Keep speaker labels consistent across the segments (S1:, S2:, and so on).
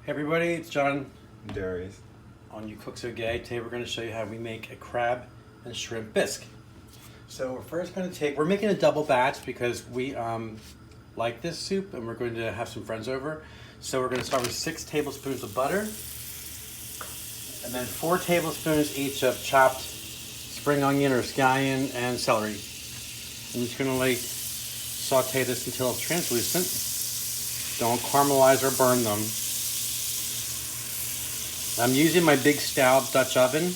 S1: Hey everybody, it's John
S2: Darius.
S1: on You Cook So Gay. Today we're going to show you how we make a crab and shrimp bisque. So we're first going to we're making a double batch because we like this soup and we're going to have some friends over. So we're going to start with 6 tablespoons of butter and then 4 tablespoons each of chopped spring onion or scallion and celery. I'm just going to saute this until it's translucent. Don't caramelize or burn them. I'm using my big Staub Dutch oven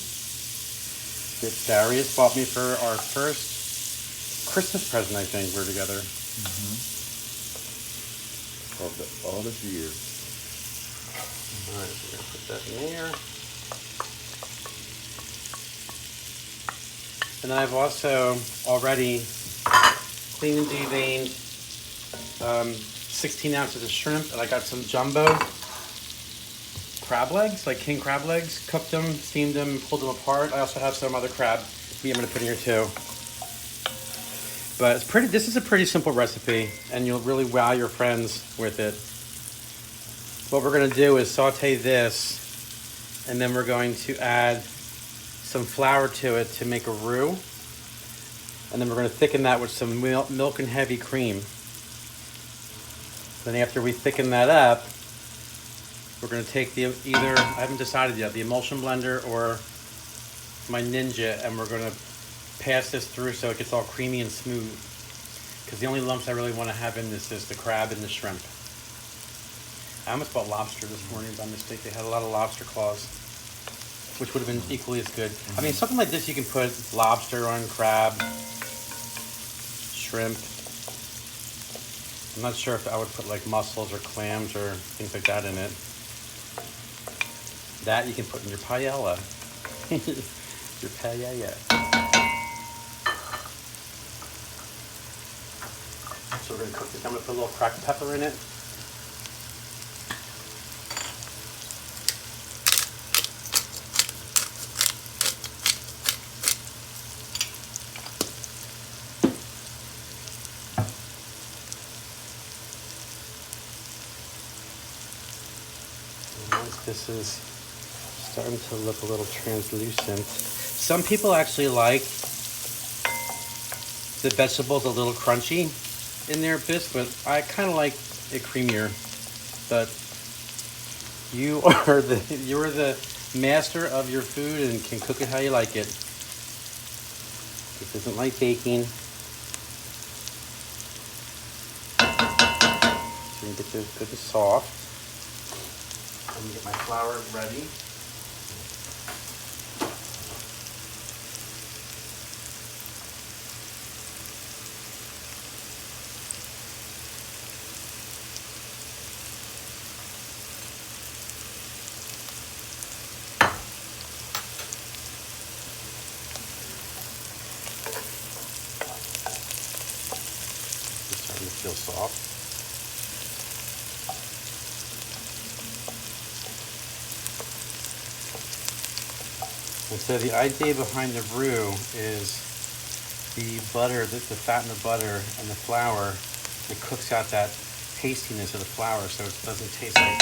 S1: that Darius bought me for our first Christmas present, I think, we're together.
S2: All this year.
S1: All right, so we're going to put that in there. And then I've also already cleaned and deveined 16 ounces of shrimp, and I got some jumbo crab legs, like king crab legs, cooked them, steamed them, pulled them apart. I also have some other crab meat I'm going to put in here too. But this is a pretty simple recipe and you'll really wow your friends with it. What we're going to do is saute this and then we're going to add some flour to it to make a roux. And then we're going to thicken that with some milk and heavy cream. Then after we thicken that up, we're going to take I haven't decided yet, the emulsion blender or my Ninja, and we're going to pass this through so it gets all creamy and smooth. Because the only lumps I really want to have in this is the crab and the shrimp. I almost bought lobster this morning by mistake. They had a lot of lobster claws, which would have been equally as good. I mean, something like this you can put lobster on, crab, shrimp. I'm not sure if I would put like mussels or clams or things like that in it. That you can put in your paella. Your paella. So we're going to cook this. I'm going to put a little cracked pepper in it. And once this is starting to look a little translucent. Some people actually like the vegetables a little crunchy in their bisque, but I kind of like it creamier. But you are the master of your food and can cook it how you like it. This isn't like baking. So you can get this good and soft. Let me get my flour ready. It's starting to feel soft. And so the idea behind the roux is the butter, the fat in the butter and the flour, it cooks out that pastiness of the flour so it doesn't taste like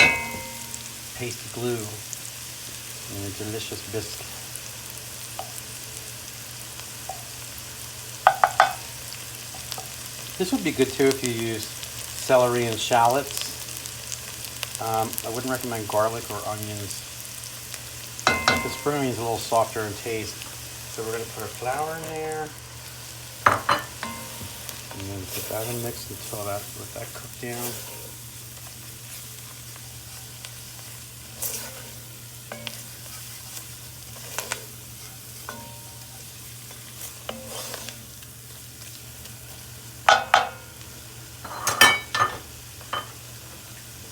S1: pasty glue and a delicious bisque. This would be good too if you use celery and shallots. I wouldn't recommend garlic or onions. The spring onion is a little softer in taste. So we're going to put our flour in there. And then put that in mix until let that cook down.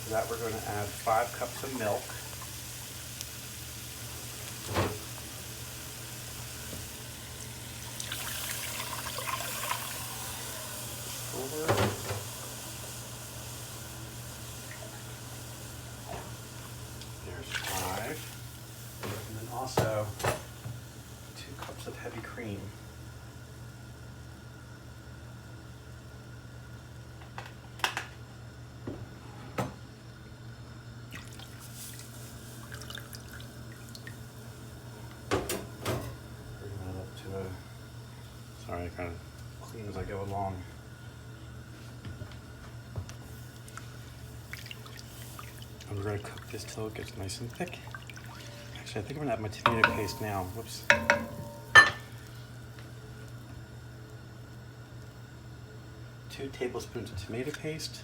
S1: To that we're going to add 5 cups of milk. There's 5. And then also 2 cups of heavy cream. to kind of clean as I go along. And we're going to cook this till it gets nice and thick. Actually, I think I'm going to add my tomato paste now. Whoops. 2 tablespoons of tomato paste.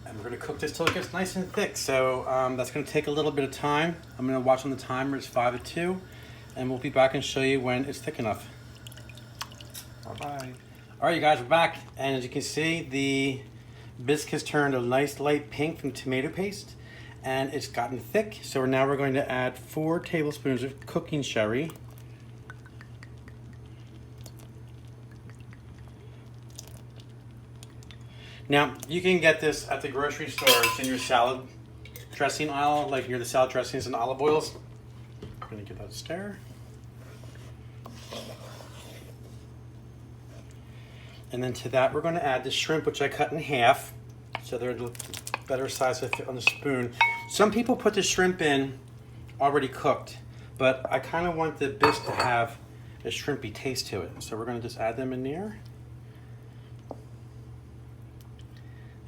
S1: And we're going to cook this till it gets nice and thick. So that's going to take a little bit of time. I'm going to watch on the timer. It's 5 to 2. And we'll be back and show you when it's thick enough. Bye-bye. All right, you guys, we're back. And as you can see, the bisque has turned a nice light pink from tomato paste. And it's gotten thick. So now we're going to add 4 tablespoons of cooking sherry. Now, you can get this at the grocery store. It's in your salad dressing aisle, like near the salad dressings and olive oils. I'm going to give that a stir. And then to that, we're going to add the shrimp, which I cut in half, so they're a better size to fit on the spoon. Some people put the shrimp in already cooked, but I kind of want the bisque to have a shrimpy taste to it. So we're going to just add them in there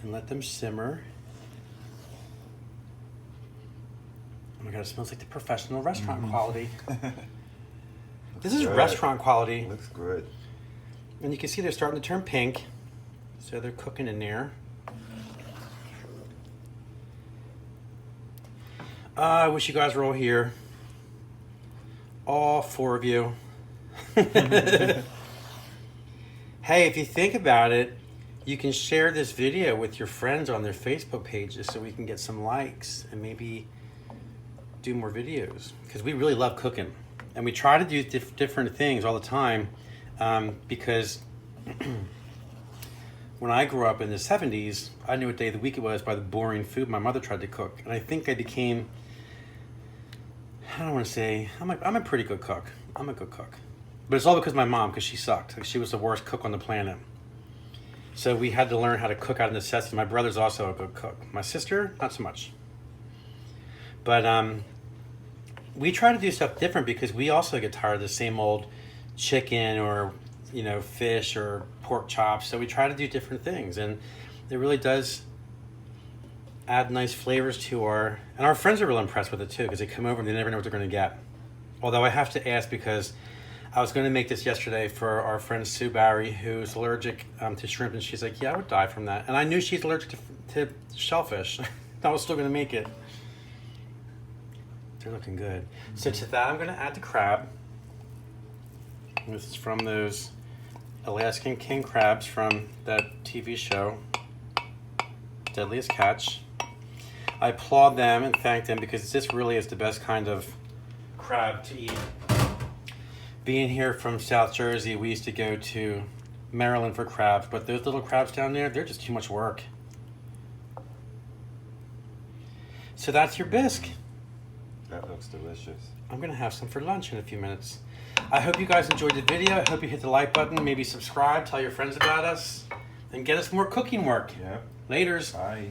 S1: and let them simmer. Oh my God, it smells like the professional restaurant quality. This is restaurant quality.
S2: Looks good.
S1: And you can see they're starting to turn pink, so they're cooking in there. I wish you guys were all here. All 4 of you. Hey, if you think about it, you can share this video with your friends on their Facebook pages so we can get some likes and maybe do more videos. Because we really love cooking. And we try to do different things all the time because when I grew up in the 70s, I knew what day of the week it was by the boring food my mother tried to cook. And I think I became, I don't want to say, I'm a pretty good cook. I'm a good cook. But it's all because of my mom, because she sucked. Like, she was the worst cook on the planet. So we had to learn how to cook out of necessity. My brother's also a good cook. My sister, not so much. But we try to do stuff different because we also get tired of the same old chicken or, you know, fish or pork chops. So we try to do different things. And it really does add nice flavors to our, and our friends are really impressed with it too, because they come over and they never know what they're going to get. Although I have to ask, because I was going to make this yesterday for our friend Sue Barry, who's allergic to shrimp, and she's like, yeah, I would die from that. And I knew she's allergic to shellfish. I was still going to make it. They're looking good. So to that, I'm going to add the crab. This is from those Alaskan king crabs from that TV show, Deadliest Catch. I applaud them and thank them because this really is the best kind of crab to eat. Being here from South Jersey, we used to go to Maryland for crabs, but those little crabs down there, they're just too much work. So that's your bisque.
S2: That looks delicious.
S1: I'm going to have some for lunch in a few minutes. I hope you guys enjoyed the video. I hope you hit the like button, maybe subscribe, tell your friends about us, and get us more cooking work.
S2: Yeah.
S1: Laters.
S2: Bye.